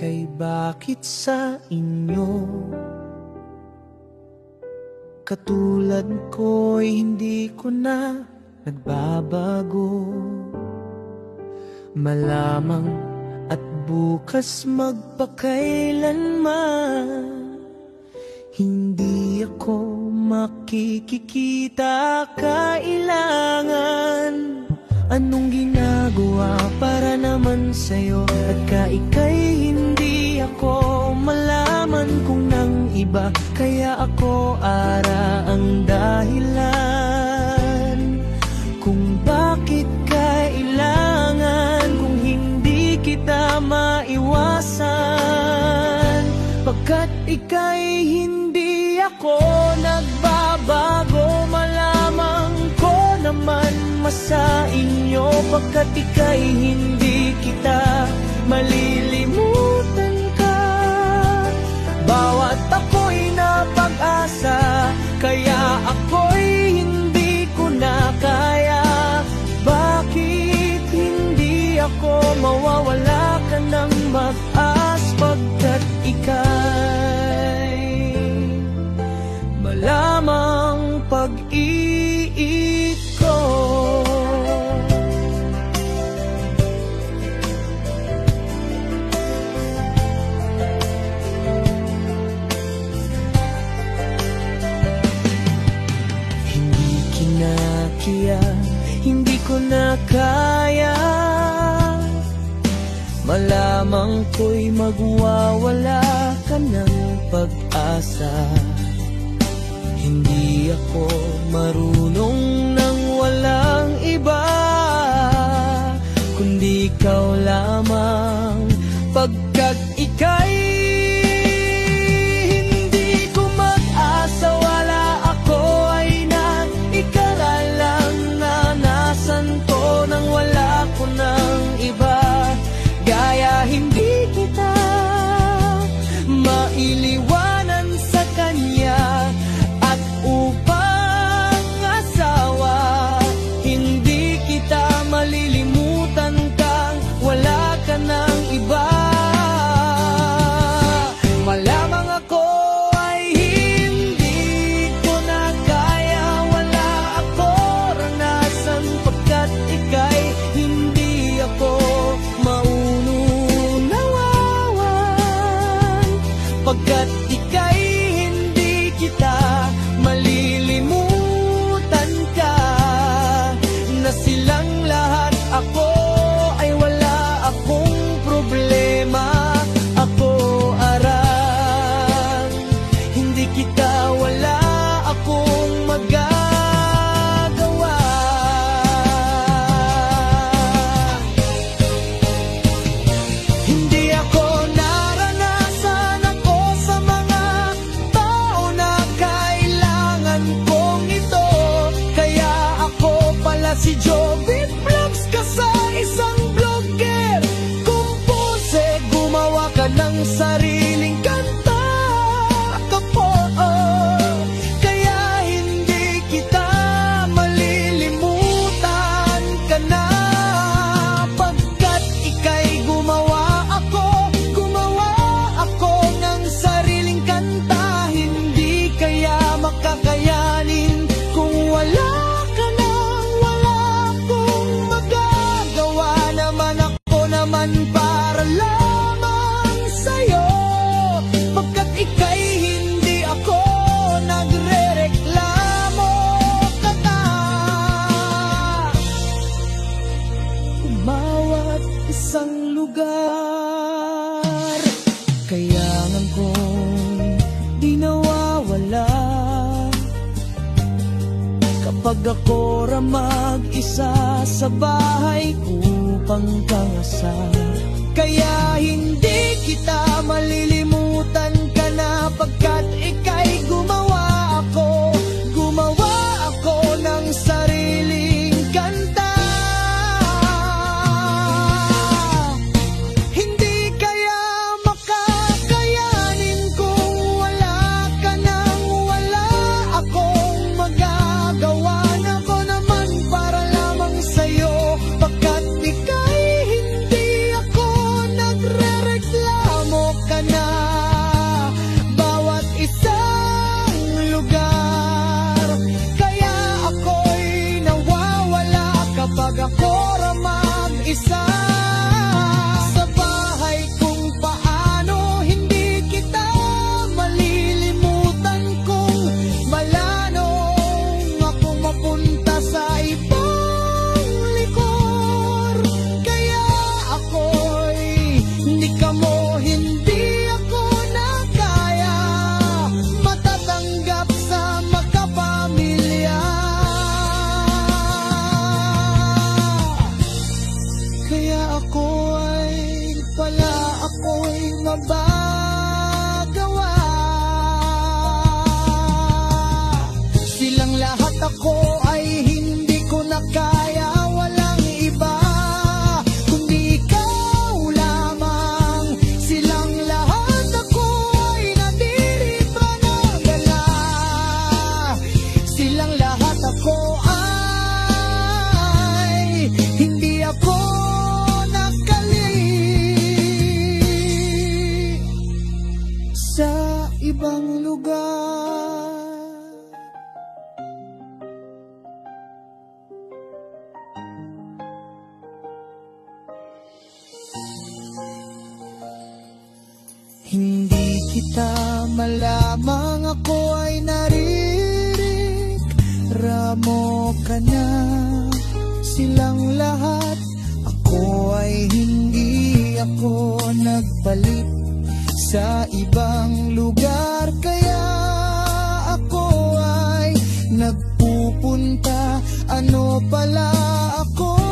Kay bakit sa inyo katulad ko'y hindi ko na nagbabago? Malamang at bukas magpakailanman hindi ako makikikita kailangan. Anong ginagawa para naman sa'yo at ika'y hindi ako malaman kung nang iba? Kaya ako ara ang dahilan kung bakit kailangan, kung hindi kita maiwasan. Pagkat ika'y hindi ako nagbabago, malamang ko naman sa inyo. Pagkat ika'y hindi kita malilimutan ka. Bawat ako'y napag-asa, kaya ako'y hindi ko na kaya. Bakit hindi ako mawawala ka ng mag-as? Pagkat ika'y malamang pag-ibig ko. Hindi kinakiya, hindi ko na kaya. Malamang ko'y magwawala ka ng pag-asa. Hindi ako marunong nang walang iba, kundi ikaw lamang. Pagkat ika'y hindi ko mag-asa, wala ako ay naikaralang na nasan ko nang wala ko ng iba. Gaya hindi kita mailiwanan sa kanya, at upang asawa hindi kita malilimutan kang wala ka ng iba. Malamang ako ay hindi ko na kaya, wala ako ranasan. Pagkat ika'y hindi ako mauunawan, pagkat ika'y hindi kita malilimutan ka. Na silang lahat ako ay wala akong problema. Ako arang hindi kita, wala akong magagawa. Hindi ako naranasan ako sa mga tao na kailangan kong ito. Kaya ako pala si Joby Vlogs ka sa isang vlogger. Kumpose, gumawa ka ng sariling kanta ka po. Kaya hindi kita malilimutan ka na. Pagkat ika'y gumawa ako ng sariling kanta. Hindi kaya makakayanin kung wala ka nang wala akong magagawa. Naman ako naman para lamang sa'yo. Pagkat ika'y hindi ako nagrereklamo ka na. Bawat isang lugar kayangan kong di nawawala. Kapag ako mag-isa sa bahay upang kangasal, kaya hindi kita malilimutan ka na. Pagkat ika'y gumawa ako ng sariling kanta. Hindi kaya makakayanin kung wala ka nang wala akong magagawa. Ako naman para lamang sa'yo. Pagkat ika'y hindi ako nagre-reklamo. mabagawa. Silang lahat ako ay hindi ko na kaya, walang iba kundi ikaw lamang. Silang lahat ako ay nadirita ng gala. Silang lahat ako ay hindi ako nakali sa ibang lugar. Hindi kita malamang, ako ay namo ka na. Silang lahat ako ay hindi ako nagpalit sa ibang lugar, kaya ako ay nagpupunta. Ano pala ako?